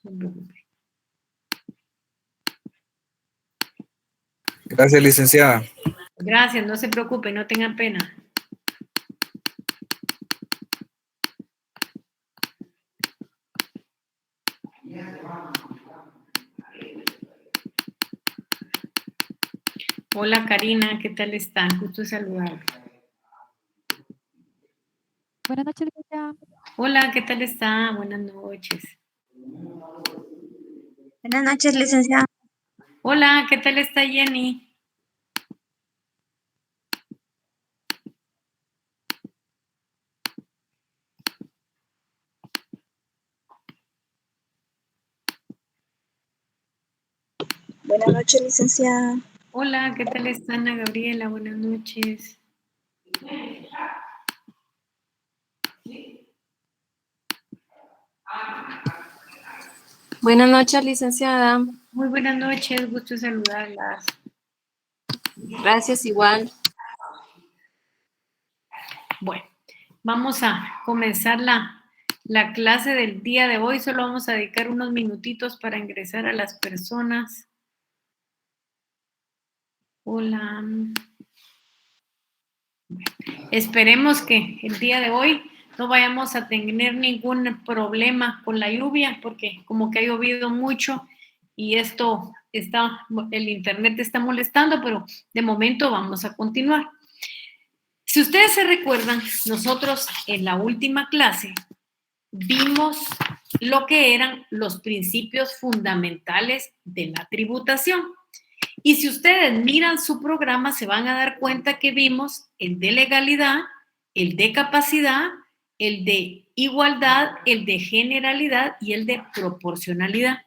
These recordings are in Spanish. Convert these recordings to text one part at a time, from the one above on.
No se preocupe. Gracias, licenciada. Gracias, no se preocupe, no tengan pena. Hola Karina, ¿qué tal están? Gusto saludar. Buenas noches, licenciada. Hola, ¿qué tal está? Buenas noches. Buenas noches, licenciada. Hola, ¿qué tal está Jenny? Buenas noches, licenciada. Hola, ¿qué tal está Ana Gabriela? Buenas noches. Buenas noches, licenciada. Muy buenas noches, gusto saludarlas. Gracias, igual. Bueno, vamos a comenzar la clase del día de hoy. Solo vamos a dedicar unos minutitos para ingresar a las personas. Hola. Esperemos que el día de hoy no vayamos a tener ningún problema con la lluvia, porque como que ha llovido mucho y el internet está molestando, pero de momento vamos a continuar. Si ustedes se recuerdan, nosotros en la última clase vimos lo que eran los principios fundamentales de la tributación. Y si ustedes miran su programa, se van a dar cuenta que vimos el de legalidad, el de capacidad, el de igualdad, el de generalidad y el de proporcionalidad.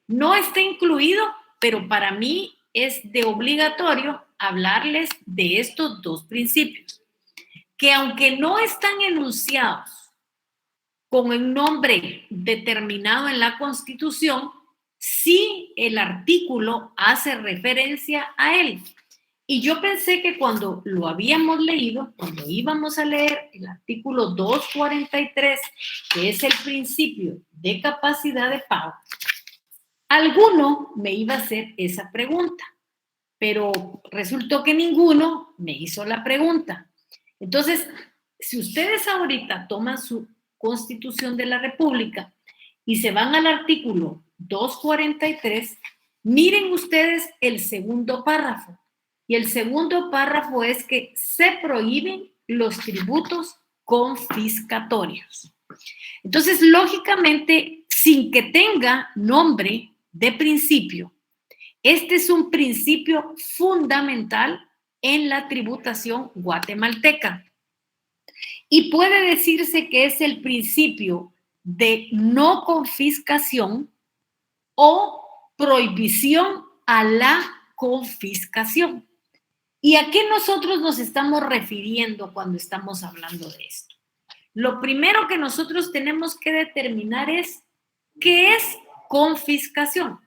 No está incluido, pero para mí es de obligatorio hablarles de estos dos principios, que aunque no están enunciados con el nombre determinado en la Constitución, sí el artículo hace referencia a él. Y yo pensé que cuando lo habíamos leído, cuando íbamos a leer el artículo 243, que es el principio de capacidad de pago, alguno me iba a hacer esa pregunta, pero resultó que ninguno me hizo la pregunta. Entonces, si ustedes ahorita toman su Constitución de la República y se van al artículo 243, miren ustedes el segundo párrafo. Y el segundo párrafo es que se prohíben los tributos confiscatorios. Entonces, lógicamente, sin que tenga nombre de principio, este es un principio fundamental en la tributación guatemalteca. Y puede decirse que es el principio de no confiscación o prohibición a la confiscación. ¿Y a qué nosotros nos estamos refiriendo cuando estamos hablando de esto? Lo primero que nosotros tenemos que determinar es qué es confiscación.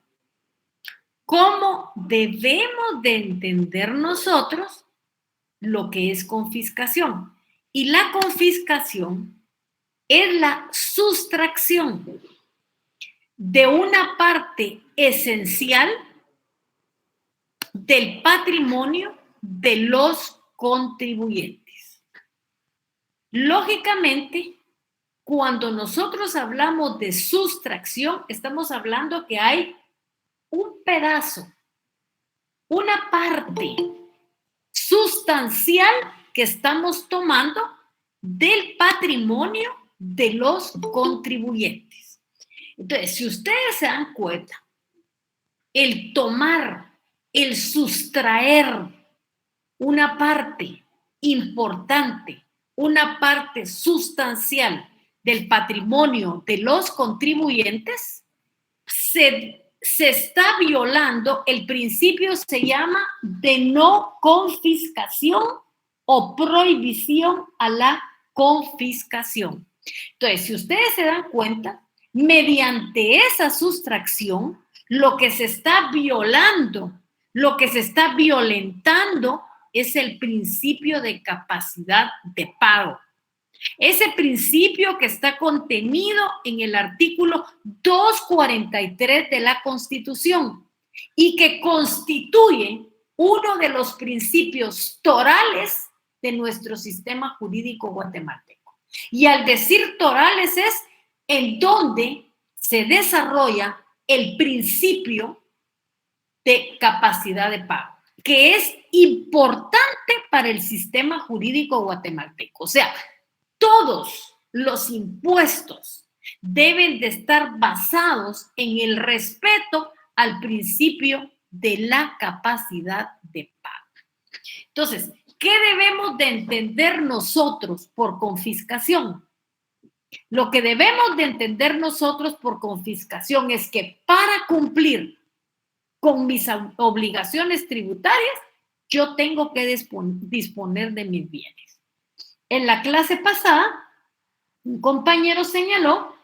¿Cómo debemos de entender nosotros lo que es confiscación? Y la confiscación es la sustracción de una parte esencial del patrimonio de los contribuyentes. Lógicamente, cuando nosotros hablamos de sustracción, estamos hablando que hay un pedazo, una parte sustancial que estamos tomando del patrimonio de los contribuyentes. Entonces, si ustedes se dan cuenta, el tomar, el sustraer una parte importante, una parte sustancial del patrimonio de los contribuyentes, se está violando el principio, se llama de no confiscación o prohibición a la confiscación. Entonces, si ustedes se dan cuenta, mediante esa sustracción, lo que se está violando, lo que se está violentando es el principio de capacidad de pago. Ese principio que está contenido en el artículo 243 de la Constitución y que constituye uno de los principios torales de nuestro sistema jurídico guatemalteco. Y al decir torales es en donde se desarrolla el principio de capacidad de pago, que es importante para el sistema jurídico guatemalteco. O sea, todos los impuestos deben de estar basados en el respeto al principio de la capacidad de pago. Entonces, ¿qué debemos de entender nosotros por confiscación? Lo que debemos de entender nosotros por confiscación es que para cumplir con mis obligaciones tributarias, yo tengo que disponer de mis bienes. En la clase pasada, un compañero señaló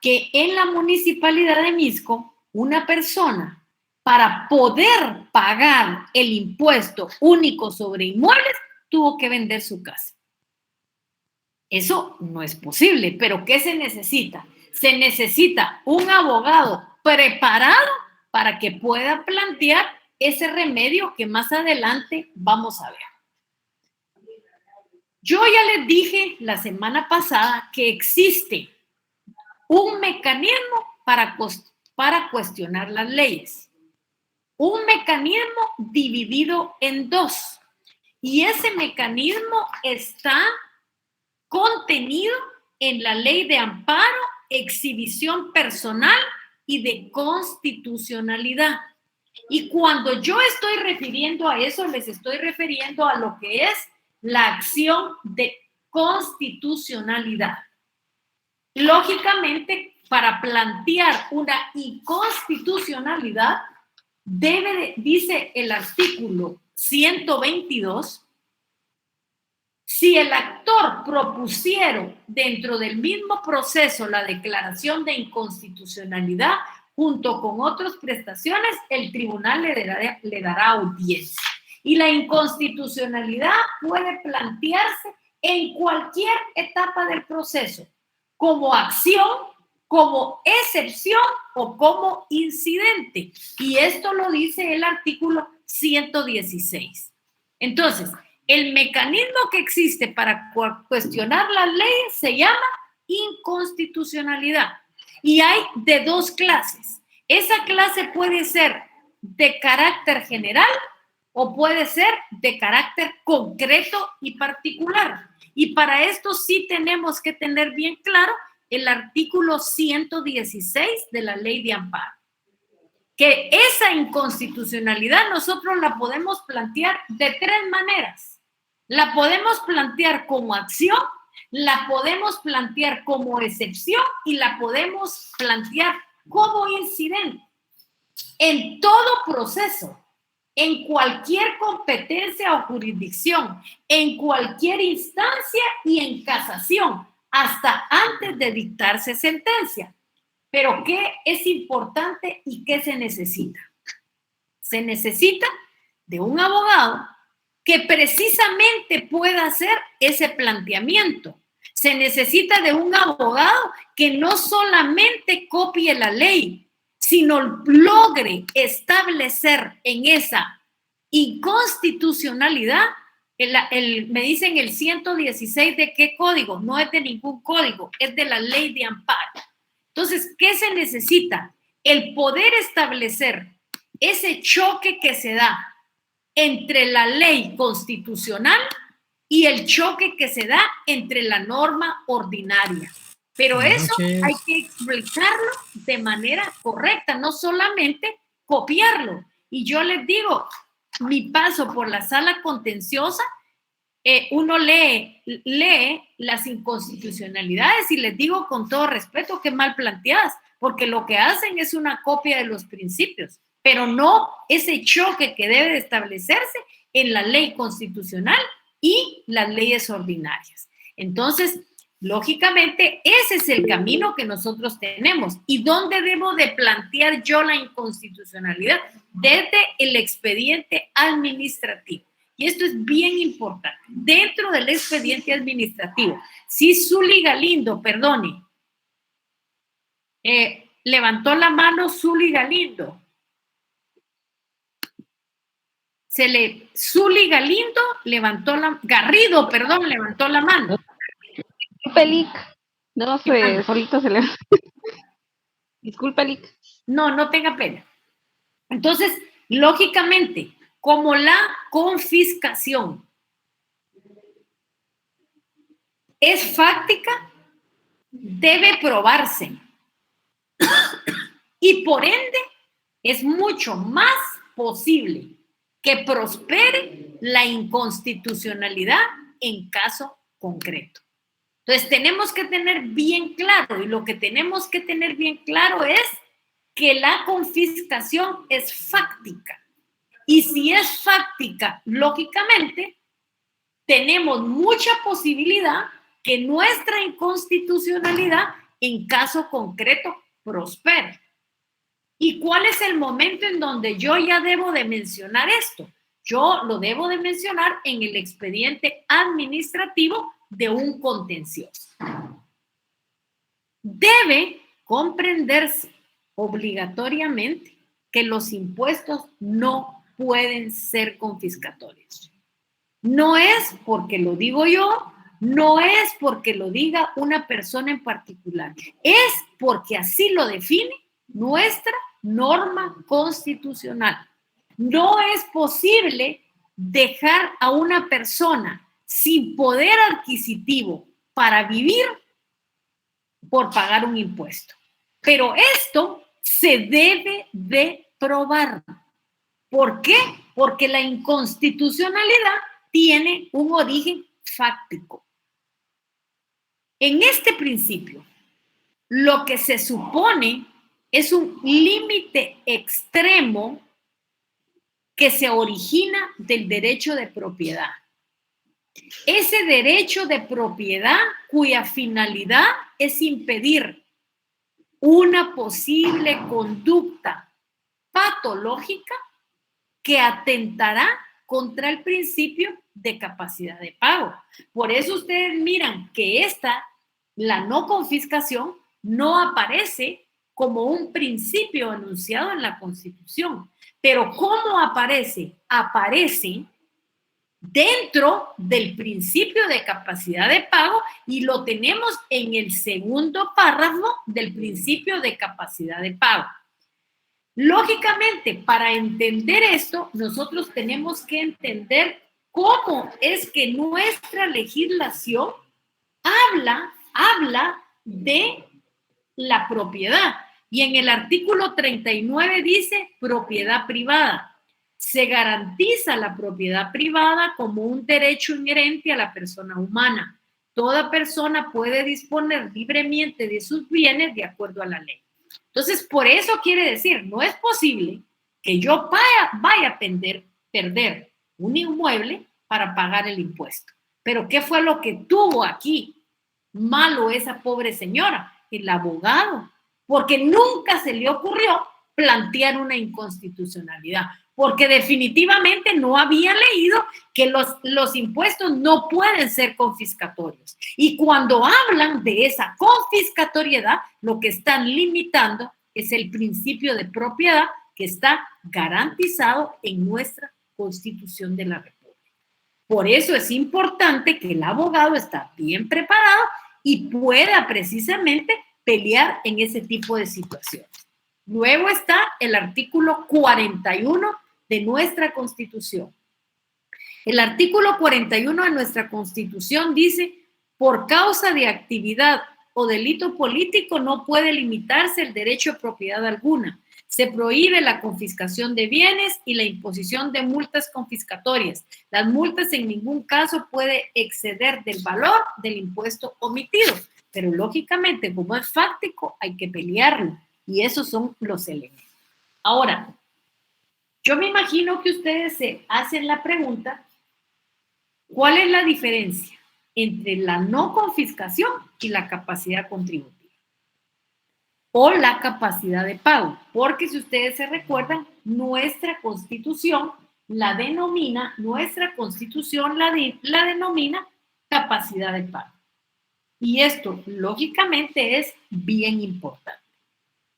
que en la municipalidad de Mixco, una persona para poder pagar el impuesto único sobre inmuebles tuvo que vender su casa. Eso no es posible, pero ¿qué se necesita? Se necesita un abogado preparado para que pueda plantear ese remedio que más adelante vamos a ver. Yo ya les dije la semana pasada que existe un mecanismo para cuestionar las leyes. Un mecanismo dividido en dos. Y ese mecanismo está contenido en la ley de amparo, exhibición personal y de constitucionalidad. Y cuando yo estoy refiriendo a eso, les estoy refiriendo a lo que es la acción de constitucionalidad. Lógicamente, para plantear una inconstitucionalidad, dice el artículo 122, si el actor propusiera dentro del mismo proceso la declaración de inconstitucionalidad junto con otras prestaciones, el tribunal le dará audiencia. Y la inconstitucionalidad puede plantearse en cualquier etapa del proceso, como acción, como excepción o como incidente. Y esto lo dice el artículo 116. Entonces, el mecanismo que existe para cuestionar las leyes se llama inconstitucionalidad. Y hay de dos clases. Esa clase puede ser de carácter general o puede ser de carácter concreto y particular. Y para esto sí tenemos que tener bien claro el artículo 116 de la ley de amparo. Que esa inconstitucionalidad nosotros la podemos plantear de tres maneras. La podemos plantear como acción, la podemos plantear como excepción y la podemos plantear como incidente. En todo proceso, en cualquier competencia o jurisdicción, en cualquier instancia y en casación, hasta antes de dictarse sentencia. Pero ¿qué es importante y qué se necesita? Se necesita de un abogado que precisamente pueda hacer ese planteamiento. Se necesita de un abogado que no solamente copie la ley, sino logre establecer en esa inconstitucionalidad, me dicen el 116 de qué código, no es de ningún código, es de la ley de amparo. Entonces, ¿qué se necesita? El poder establecer ese choque que se da entre la ley constitucional y el choque que se da entre la norma ordinaria. Pero eso hay que explicarlo de manera correcta, no solamente copiarlo. Y yo les digo, mi paso por la sala contenciosa, uno lee las inconstitucionalidades y les digo con todo respeto que mal planteadas, porque lo que hacen es una copia de los principios, pero no ese choque que debe de establecerse en la ley constitucional y las leyes ordinarias. Entonces, lógicamente, ese es el camino que nosotros tenemos. ¿Y dónde debo de plantear yo la inconstitucionalidad? Desde el expediente administrativo. y esto es bien importante, dentro del expediente administrativo, si Zuli Galindo, perdone, levantó la mano Zuli Galindo, Zuli Galindo Garrido, perdón, levantó la mano. Disculpe, Lic. No sé, solito se le... Disculpe, Lic. No tenga pena. Entonces, lógicamente, como la confiscación es fáctica, debe probarse. Y por ende, es mucho más posible que prospere la inconstitucionalidad en caso concreto. Entonces, tenemos que tener bien claro, y lo que tenemos que tener bien claro es que la confiscación es fáctica. Y si es fáctica, lógicamente, tenemos mucha posibilidad que nuestra inconstitucionalidad en caso concreto prospere. ¿Y cuál es el momento en donde yo ya debo de mencionar esto? Yo lo debo de mencionar en el expediente administrativo de un contencioso. Debe comprenderse obligatoriamente que los impuestos no pueden ser confiscatorios. No es porque lo digo yo, no es porque lo diga una persona en particular, es porque así lo define nuestra norma constitucional. No es posible dejar a una persona sin poder adquisitivo para vivir por pagar un impuesto. Pero esto se debe de probar. ¿Por qué? Porque la inconstitucionalidad tiene un origen fáctico. En este principio, lo que se supone es un límite extremo que se origina del derecho de propiedad. Ese derecho de propiedad cuya finalidad es impedir una posible conducta patológica que atentará contra el principio de capacidad de pago. Por eso ustedes miran que la no confiscación, no aparece como un principio enunciado en la Constitución. Pero ¿cómo aparece? Aparece dentro del principio de capacidad de pago y lo tenemos en el segundo párrafo del principio de capacidad de pago. Lógicamente, para entender esto, nosotros tenemos que entender cómo es que nuestra legislación habla de la propiedad. Y en el artículo 39 dice propiedad privada. Se garantiza la propiedad privada como un derecho inherente a la persona humana. Toda persona puede disponer libremente de sus bienes de acuerdo a la ley. Entonces, por eso quiere decir, no es posible que yo vaya a perder un inmueble para pagar el impuesto. Pero ¿qué fue lo que tuvo aquí malo esa pobre señora? El abogado, porque nunca se le ocurrió plantear una inconstitucionalidad, porque definitivamente no había leído que los impuestos no pueden ser confiscatorios. Y cuando hablan de esa confiscatoriedad, lo que están limitando es el principio de propiedad que está garantizado en nuestra Constitución de la República. Por eso es importante que el abogado esté bien preparado y pueda precisamente pelear en ese tipo de situaciones. Luego está el artículo 41 de nuestra Constitución. El artículo 41 de nuestra Constitución dice, por causa de actividad o delito político no puede limitarse el derecho a propiedad alguna. Se prohíbe la confiscación de bienes y la imposición de multas confiscatorias. Las multas en ningún caso pueden exceder del valor del impuesto omitido. Pero lógicamente, como es fáctico, hay que pelearlo. Y esos son los elementos. Ahora, yo me imagino que ustedes se hacen la pregunta, ¿cuál es la diferencia entre la no confiscación y la capacidad contributiva? O la capacidad de pago. Porque si ustedes se recuerdan, nuestra Constitución la denomina, nuestra Constitución la denomina capacidad de pago. Y esto, lógicamente, es bien importante.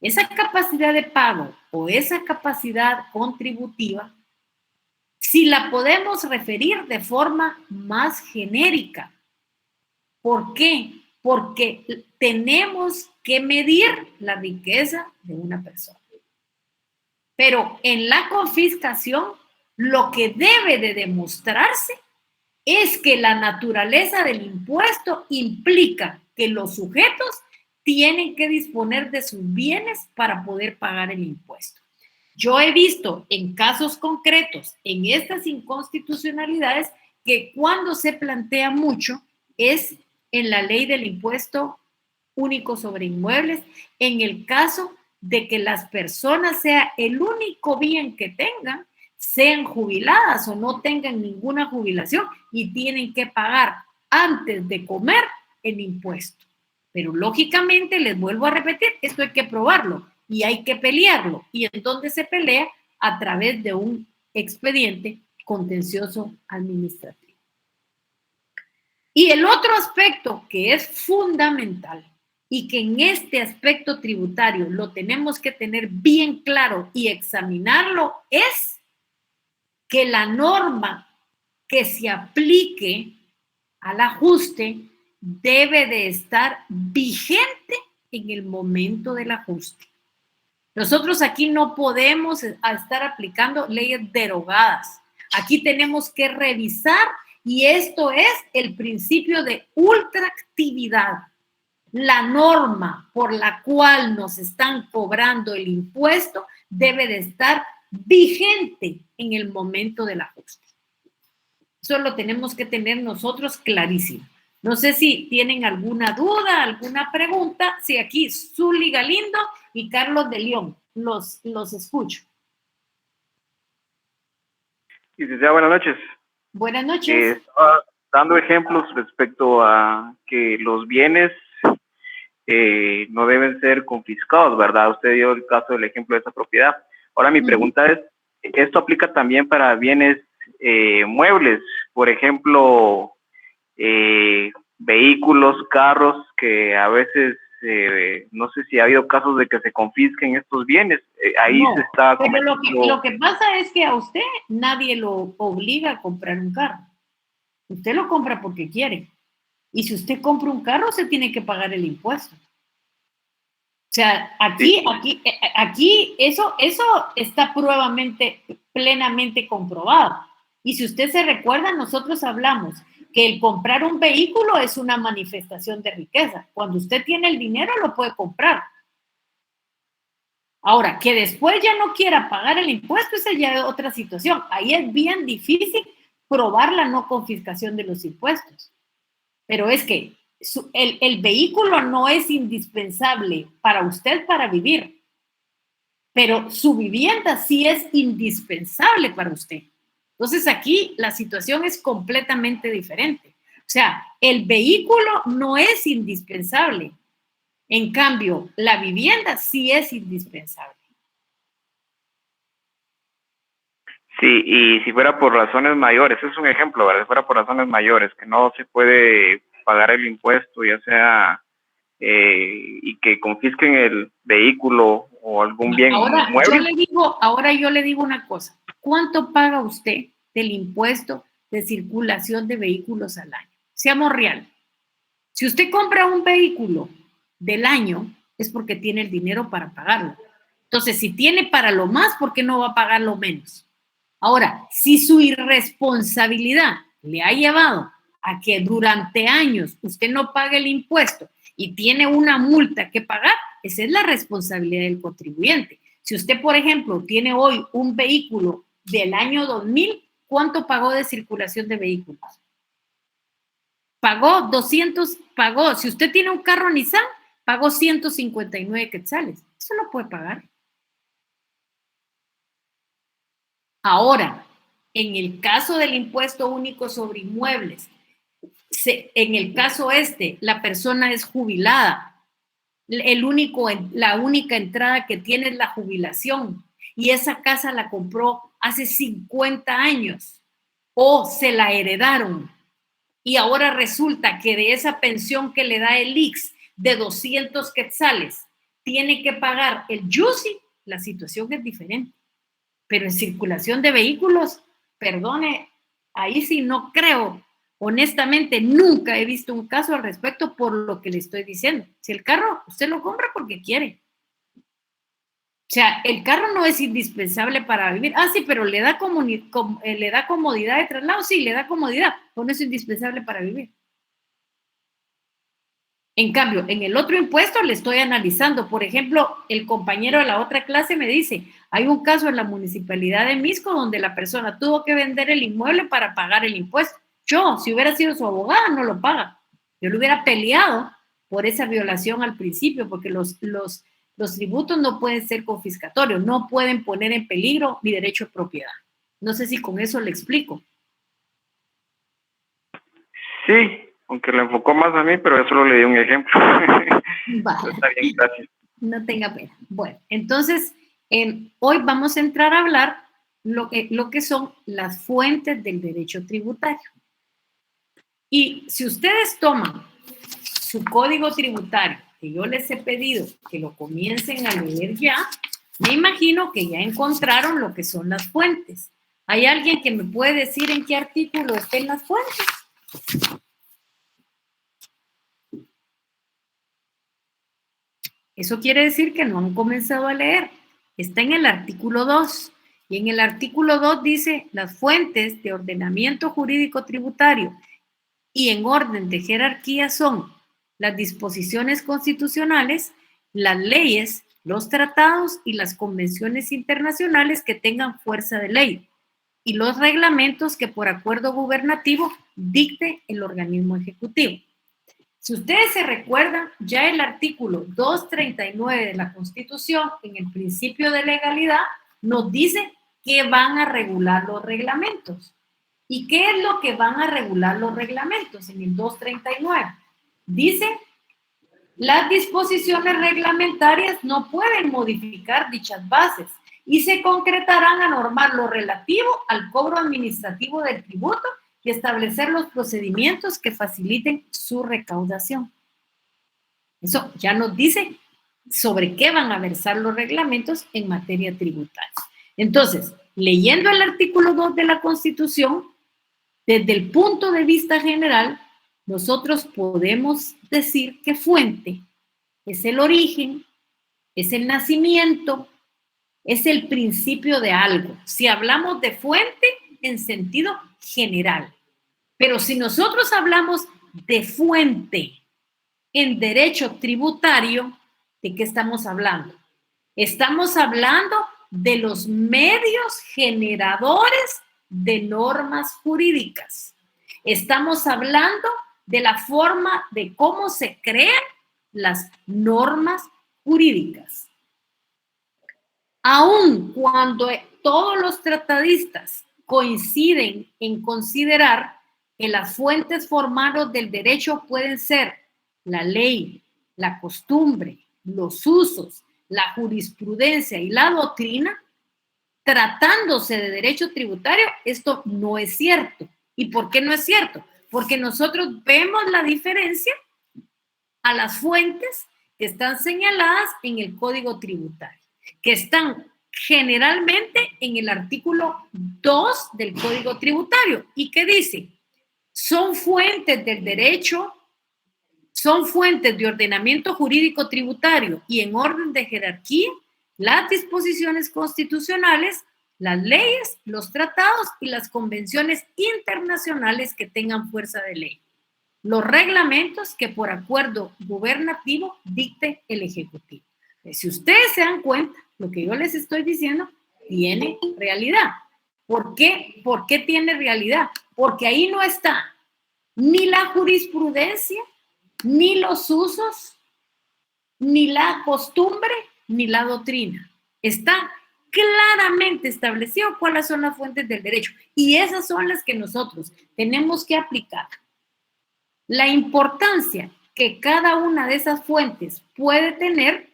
Esa capacidad de pago o esa capacidad contributiva, si la podemos referir de forma más genérica. ¿Por qué? Porque tenemos que medir la riqueza de una persona. Pero en la confiscación, lo que debe de demostrarse es que la naturaleza del impuesto implica que los sujetos tienen que disponer de sus bienes para poder pagar el impuesto. Yo he visto en casos concretos, en estas inconstitucionalidades, que cuando se plantea mucho es en la ley del impuesto único sobre inmuebles, en el caso de que las personas sea el único bien que tengan, sean jubiladas o no tengan ninguna jubilación y tienen que pagar antes de comer el impuesto. Pero lógicamente, les vuelvo a repetir, esto hay que probarlo y hay que pelearlo. ¿Y en dónde se pelea? A través de un expediente contencioso administrativo. Y el otro aspecto que es fundamental y que en este aspecto tributario lo tenemos que tener bien claro y examinarlo es que la norma que se aplique al ajuste debe de estar vigente en el momento del ajuste. Nosotros aquí no podemos estar aplicando leyes derogadas. Aquí tenemos que revisar y esto es el principio de ultraactividad. La norma por la cual nos están cobrando el impuesto debe de estar vigente en el momento del ajuste. Eso lo tenemos que tener nosotros clarísimo. No sé si tienen alguna duda, alguna pregunta. Sí, aquí Zuli Galindo y Carlos de León. Los escucho. Licenciada, buenas noches. Buenas noches. Estaba dando ejemplos respecto a que los bienes no deben ser confiscados, ¿verdad? Usted dio el caso del ejemplo de esa propiedad. Ahora mi pregunta es, ¿esto aplica también para bienes muebles? Por ejemplo, vehículos, carros, que a veces, no sé si ha habido casos de que se confisquen estos bienes. Ahí no, se está pero lo que pasa es que a usted nadie lo obliga a comprar un carro. Usted lo compra porque quiere. Y si usted compra un carro, se tiene que pagar el impuesto. O sea, aquí eso está plenamente comprobado. Y si usted se recuerda, nosotros hablamos que el comprar un vehículo es una manifestación de riqueza. Cuando usted tiene el dinero, lo puede comprar. Ahora, que después ya no quiera pagar el impuesto, esa ya es otra situación. Ahí es bien difícil probar la no confiscación de los impuestos. Pero es que el vehículo no es indispensable para usted para vivir, pero su vivienda sí es indispensable para usted. Entonces aquí la situación es completamente diferente. O sea, el vehículo no es indispensable. En cambio, la vivienda sí es indispensable. Sí, y si fuera por razones mayores, es un ejemplo, ¿verdad? Si fuera por razones mayores, que no se puede pagar el impuesto, ya sea y que confisquen el vehículo o algún bien mueble. Ahora yo le digo una cosa. ¿Cuánto paga usted del impuesto de circulación de vehículos al año? Seamos reales. Si usted compra un vehículo del año, es porque tiene el dinero para pagarlo. Entonces, si tiene para lo más, ¿por qué no va a pagar lo menos? Ahora, si su irresponsabilidad le ha llevado a que durante años usted no pague el impuesto y tiene una multa que pagar, esa es la responsabilidad del contribuyente. Si usted, por ejemplo, tiene hoy un vehículo del año 2000, ¿cuánto pagó de circulación de vehículos? Pagó 200, si usted tiene un carro Nissan, pagó 159 quetzales. Eso lo puede pagar. Ahora, en el caso del impuesto único sobre inmuebles, en el caso la persona es jubilada, la única entrada que tiene es la jubilación y esa casa la compró hace 50 años o se la heredaron y ahora resulta que de esa pensión que le da el IX de 200 quetzales tiene que pagar el YUSI, la situación es diferente. Pero en circulación de vehículos, perdone, ahí sí no creo. Honestamente, nunca he visto un caso al respecto por lo que le estoy diciendo. Si el carro, usted lo compra porque quiere. O sea, el carro no es indispensable para vivir. Ah, sí, pero le da comodidad de traslado. Sí, le da comodidad, pero no es indispensable para vivir. En cambio, en el otro impuesto le estoy analizando. Por ejemplo, el compañero de la otra clase me dice, hay un caso en la municipalidad de Misco donde la persona tuvo que vender el inmueble para pagar el impuesto. Yo, si hubiera sido su abogada, no lo paga. Yo lo hubiera peleado por esa violación al principio, porque los tributos no pueden ser confiscatorios, no pueden poner en peligro mi derecho de propiedad. No sé si con eso le explico. Sí, aunque lo enfocó más a mí, pero yo solo le di un ejemplo. Vale. Está bien, gracias. No tenga pena. Bueno, entonces, hoy vamos a entrar a hablar lo que son las fuentes del derecho tributario. Y si ustedes toman su código tributario, que yo les he pedido que lo comiencen a leer ya, me imagino que ya encontraron lo que son las fuentes. ¿Hay alguien que me puede decir en qué artículo estén las fuentes? Eso quiere decir que no han comenzado a leer. Está en el artículo 2. Y en el artículo 2 dice las fuentes de ordenamiento jurídico tributario y en orden de jerarquía son las disposiciones constitucionales, las leyes, los tratados y las convenciones internacionales que tengan fuerza de ley y los reglamentos que por acuerdo gubernativo dicte el organismo ejecutivo. Si ustedes se recuerdan, ya el artículo 239 de la Constitución, en el principio de legalidad, nos dice que van a regular los reglamentos. ¿Y qué es lo que van a regular los reglamentos en el 239? Dice, las disposiciones reglamentarias no pueden modificar dichas bases y se concretarán a normar lo relativo al cobro administrativo del tributo y establecer los procedimientos que faciliten su recaudación. Eso ya nos dice sobre qué van a versar los reglamentos en materia tributaria. Entonces, leyendo el artículo 2 de la Constitución, desde el punto de vista general, nosotros podemos decir que fuente es el origen, es el nacimiento, es el principio de algo. Si hablamos de fuente en sentido general. Pero si nosotros hablamos de fuente en derecho tributario, ¿de qué estamos hablando? Estamos hablando de los medios generadores de normas jurídicas. Estamos hablando de la forma de cómo se crean las normas jurídicas. Aun cuando todos los tratadistas coinciden en considerar que las fuentes formales del derecho pueden ser la ley, la costumbre, los usos, la jurisprudencia y la doctrina, tratándose de derecho tributario, esto no es cierto. ¿Y por qué no es cierto? Porque nosotros vemos la diferencia a las fuentes que están señaladas en el Código Tributario, que están generalmente en el artículo 2 del Código Tributario y que dice, son fuentes del derecho, son fuentes de ordenamiento jurídico tributario y en orden de jerarquía, las disposiciones constitucionales, las leyes, los tratados y las convenciones internacionales que tengan fuerza de ley. Los reglamentos que por acuerdo gubernativo dicte el Ejecutivo. Si ustedes se dan cuenta, lo que yo les estoy diciendo tiene realidad. ¿Por qué? ¿Por qué tiene realidad? Porque ahí no está ni la jurisprudencia, ni los usos, ni la costumbre, ni la doctrina. Está claramente establecido cuáles son las fuentes del derecho y esas son las que nosotros tenemos que aplicar. La importancia que cada una de esas fuentes puede tener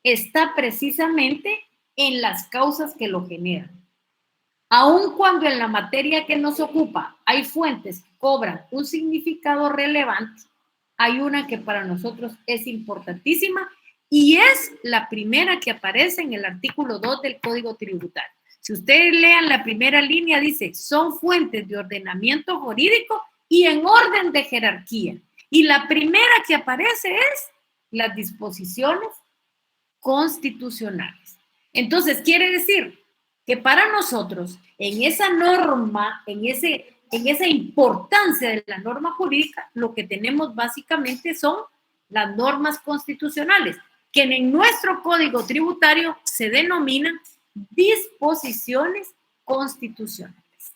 está precisamente en las causas que lo generan. Aun cuando en la materia que nos ocupa hay fuentes que cobran un significado relevante, hay una que para nosotros es importantísima y es la primera que aparece en el artículo 2 del Código Tributario. Si ustedes lean la primera línea, dice, son fuentes de ordenamiento jurídico y en orden de jerarquía. Y la primera que aparece es las disposiciones constitucionales. Entonces, quiere decir que para nosotros, en esa norma, en esa importancia de la norma jurídica, lo que tenemos básicamente son las normas constitucionales, que en nuestro Código Tributario se denominan disposiciones constitucionales.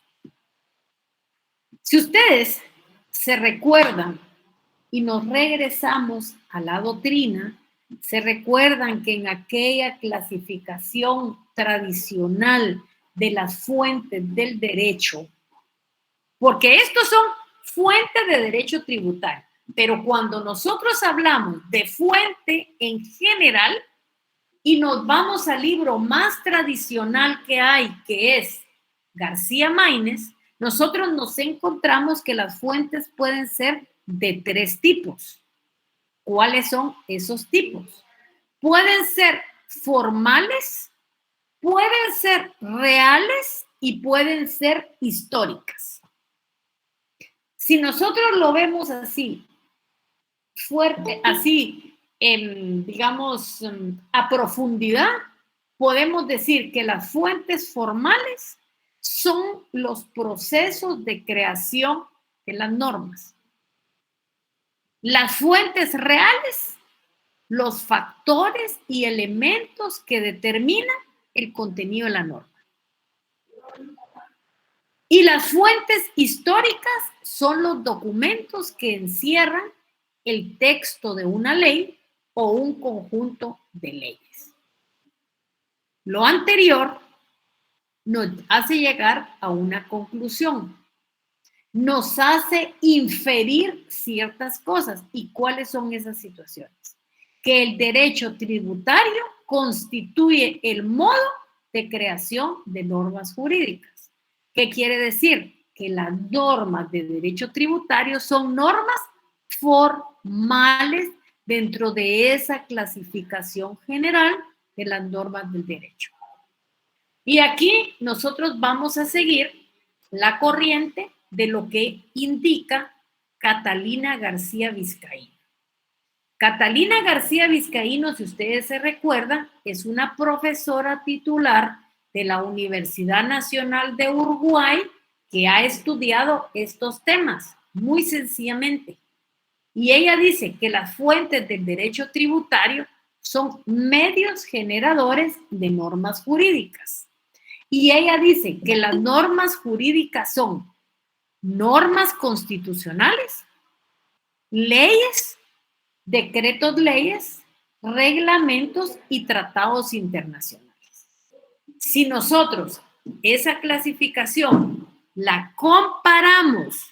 Si ustedes se recuerdan y nos regresamos a la doctrina, se recuerdan que en aquella clasificación tradicional de las fuentes del derecho, porque estos son fuentes de derecho tributario, pero cuando nosotros hablamos de fuente en general y nos vamos al libro más tradicional que hay, que es García Maínez, nosotros nos encontramos que las fuentes pueden ser de 3 tipos. ¿Cuáles son esos tipos? Pueden ser formales, pueden ser reales y pueden ser históricas. Si nosotros lo vemos así, fuerte, así, digamos, a profundidad, podemos decir que las fuentes formales son los procesos de creación de las normas. Las fuentes reales, los factores y elementos que determinan el contenido de la norma. Y las fuentes históricas son los documentos que encierran el texto de una ley o un conjunto de leyes. Lo anterior nos hace llegar a una conclusión. Nos hace inferir ciertas cosas. ¿Y cuáles son esas situaciones? Que el derecho tributario constituye el modo de creación de normas jurídicas. ¿Qué quiere decir? Que las normas de derecho tributario son normas formales dentro de esa clasificación general de las normas del derecho. Y aquí nosotros vamos a seguir la corriente de lo que indica Catalina García Vizcaíno. Catalina García Vizcaíno, si ustedes se recuerdan, es una profesora titular de la Universidad Nacional de Uruguay que ha estudiado estos temas muy sencillamente. Y ella dice que las fuentes del derecho tributario son medios generadores de normas jurídicas. Y ella dice que las normas jurídicas son normas constitucionales, leyes, decretos leyes, reglamentos y tratados internacionales. Si nosotros esa clasificación la comparamos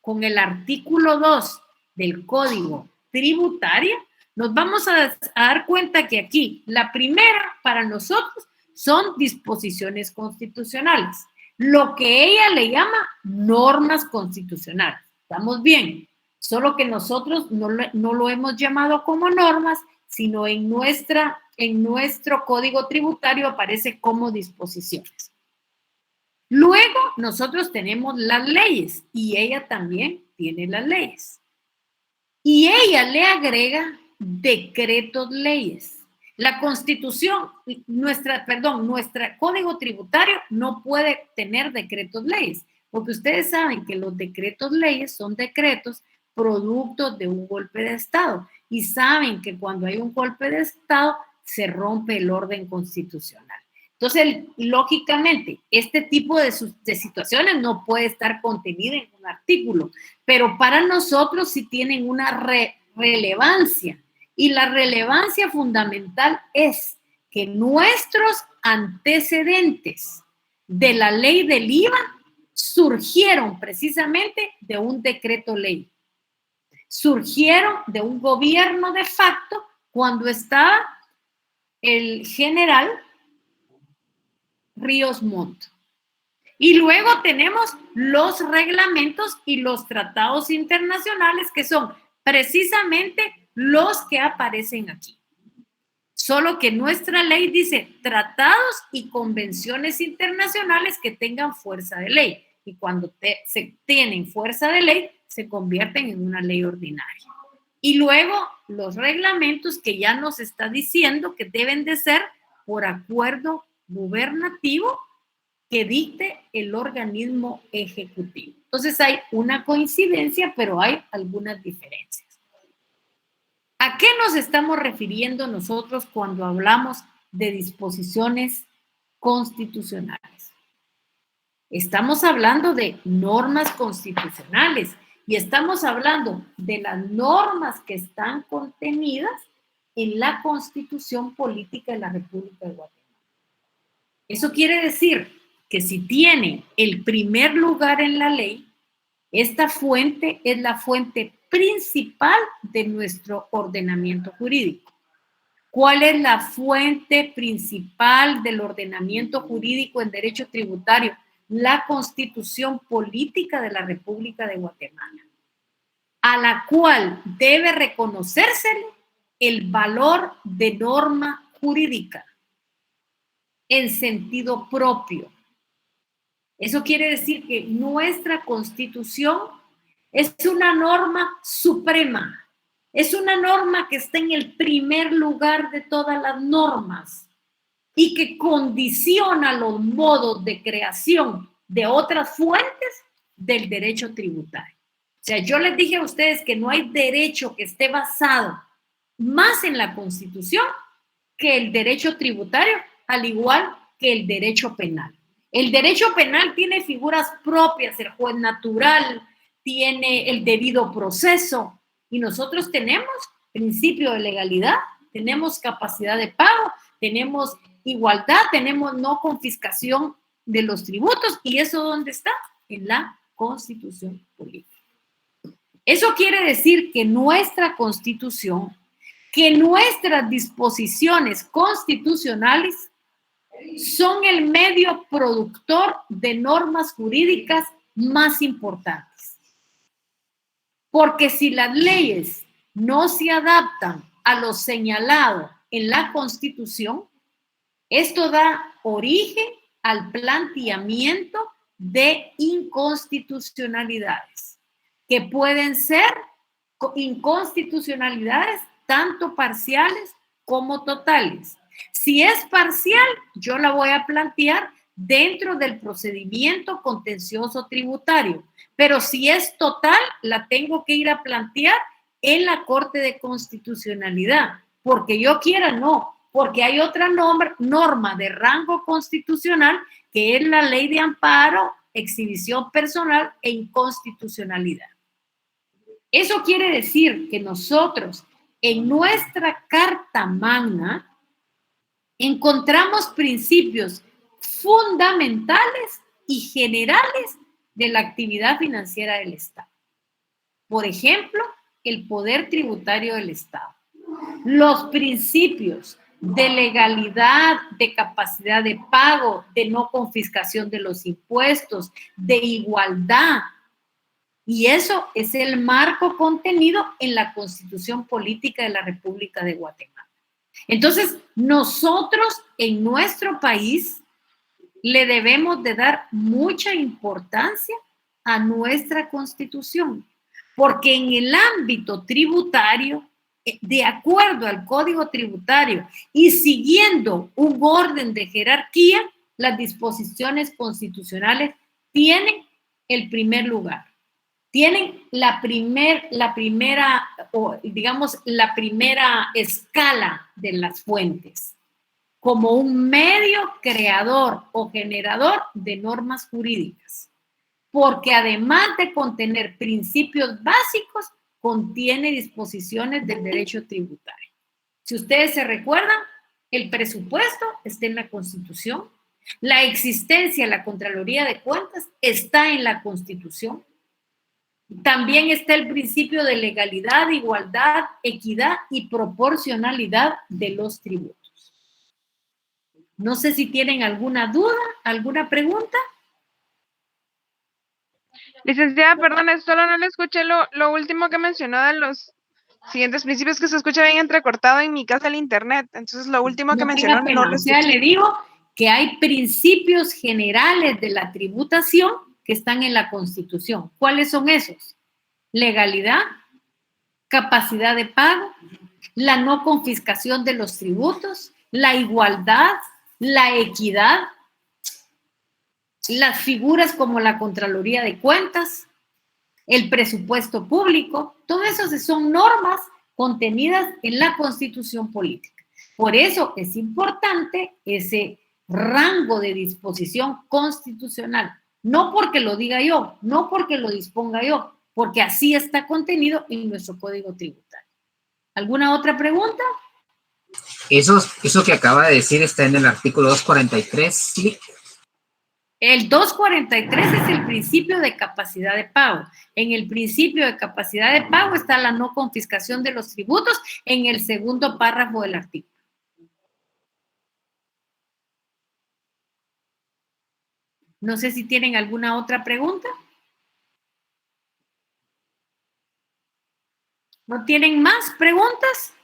con el artículo 2 del Código Tributario, nos vamos a dar cuenta que aquí la primera para nosotros son disposiciones constitucionales, lo que ella le llama normas constitucionales. ¿Estamos bien? Solo que nosotros no lo hemos llamado como normas, sino en nuestro Código Tributario aparece como disposiciones. Luego nosotros tenemos las leyes y ella también tiene las leyes. Y ella le agrega decretos leyes. La Constitución, nuestro Código Tributario no puede tener decretos leyes, porque ustedes saben que los decretos leyes son decretos productos de un golpe de Estado y saben que cuando hay un golpe de Estado se rompe el orden constitucional. Entonces, lógicamente, este tipo de situaciones no puede estar contenida en un artículo, pero para nosotros sí tienen una relevancia. Y la relevancia fundamental es que nuestros antecedentes de la ley del IVA surgieron precisamente de un decreto ley. Surgieron de un gobierno de facto cuando estaba el general Ríos Montt. Y luego tenemos los reglamentos y los tratados internacionales, que son precisamente los que aparecen aquí. Solo que nuestra ley dice tratados y convenciones internacionales que tengan fuerza de ley. Y cuando se tienen fuerza de ley, se convierten en una ley ordinaria. Y luego los reglamentos que ya nos está diciendo que deben de ser por acuerdo gubernativo que dicte el organismo ejecutivo. Entonces hay una coincidencia, pero hay algunas diferencias. ¿A qué nos estamos refiriendo nosotros cuando hablamos de disposiciones constitucionales? Estamos hablando de normas constitucionales y estamos hablando de las normas que están contenidas en la Constitución Política de la República de Guatemala. Eso quiere decir que si tiene el primer lugar en la ley, esta fuente es la fuente principal de nuestro ordenamiento jurídico. ¿Cuál es la fuente principal del ordenamiento jurídico en derecho tributario? La Constitución Política de la República de Guatemala, a la cual debe reconocérsele el valor de norma jurídica en sentido propio. Eso quiere decir que nuestra Constitución es una norma suprema, es una norma que está en el primer lugar de todas las normas y que condiciona los modos de creación de otras fuentes del derecho tributario. O sea, yo les dije a ustedes que no hay derecho que esté basado más en la Constitución que el derecho tributario, al igual que el derecho penal. El derecho penal tiene figuras propias, el juez natural, tiene el debido proceso, y nosotros tenemos principio de legalidad, tenemos capacidad de pago, tenemos igualdad, tenemos no confiscación de los tributos, y eso ¿dónde está? En la Constitución Política. Eso quiere decir que nuestra Constitución, que nuestras disposiciones constitucionales son el medio productor de normas jurídicas más importantes. Porque si las leyes no se adaptan a lo señalado en la Constitución, esto da origen al planteamiento de inconstitucionalidades, que pueden ser inconstitucionalidades tanto parciales como totales. Si es parcial, yo la voy a plantear dentro del procedimiento contencioso tributario, pero si es total, la tengo que ir a plantear en la Corte de Constitucionalidad, porque yo quiera no, porque hay otra norma de rango constitucional que es la Ley de Amparo, Exhibición Personal e Inconstitucionalidad. Eso quiere decir que nosotros en nuestra Carta Magna encontramos principios fundamentales y generales de la actividad financiera del Estado. Por ejemplo, el poder tributario del Estado. Los principios de legalidad, de capacidad de pago, de no confiscación de los impuestos, de igualdad. Y eso es el marco contenido en la Constitución Política de la República de Guatemala. Entonces, nosotros en nuestro país le debemos de dar mucha importancia a nuestra Constitución, porque en el ámbito tributario, de acuerdo al Código Tributario y siguiendo un orden de jerarquía, las disposiciones constitucionales tienen el primer lugar. Tienen la primera escala de las fuentes, como un medio creador o generador de normas jurídicas, porque además de contener principios básicos, contiene disposiciones del derecho tributario. Si ustedes se recuerdan, el presupuesto está en la Constitución, la existencia de la Contraloría de Cuentas está en la Constitución. También está el principio de legalidad, igualdad, equidad y proporcionalidad de los tributos. No sé si tienen alguna duda, alguna pregunta. Licenciada, perdón, solo no le escuché lo último que mencionó de los siguientes principios, que se escucha bien entrecortado en mi casa el internet. Entonces, lo último que No mencionó tenga pena, no lo o sea, escuché. le digo que hay principios generales de la tributación que están en la Constitución. ¿Cuáles son esos? Legalidad, capacidad de pago, la no confiscación de los tributos, la igualdad, la equidad, las figuras como la Contraloría de Cuentas, el presupuesto público, todo eso son normas contenidas en la Constitución política. Por eso es importante ese rango de disposición constitucional, no porque lo diga yo, no porque lo disponga yo, porque así está contenido en nuestro Código Tributario. ¿Alguna otra pregunta? Eso que acaba de decir está en el artículo 243, ¿sí? El 243 es el principio de capacidad de pago. En el principio de capacidad de pago está la no confiscación de los tributos en el segundo párrafo del artículo. No sé si tienen alguna otra pregunta. ¿No tienen más preguntas?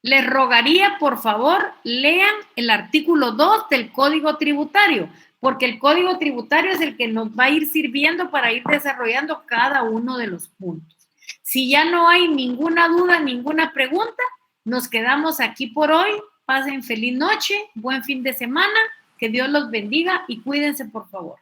Les rogaría, por favor, lean el artículo 2 del Código Tributario, porque el Código Tributario es el que nos va a ir sirviendo para ir desarrollando cada uno de los puntos. Si ya no hay ninguna duda, ninguna pregunta, nos quedamos aquí por hoy. Pasen feliz noche, buen fin de semana, que Dios los bendiga y cuídense, por favor.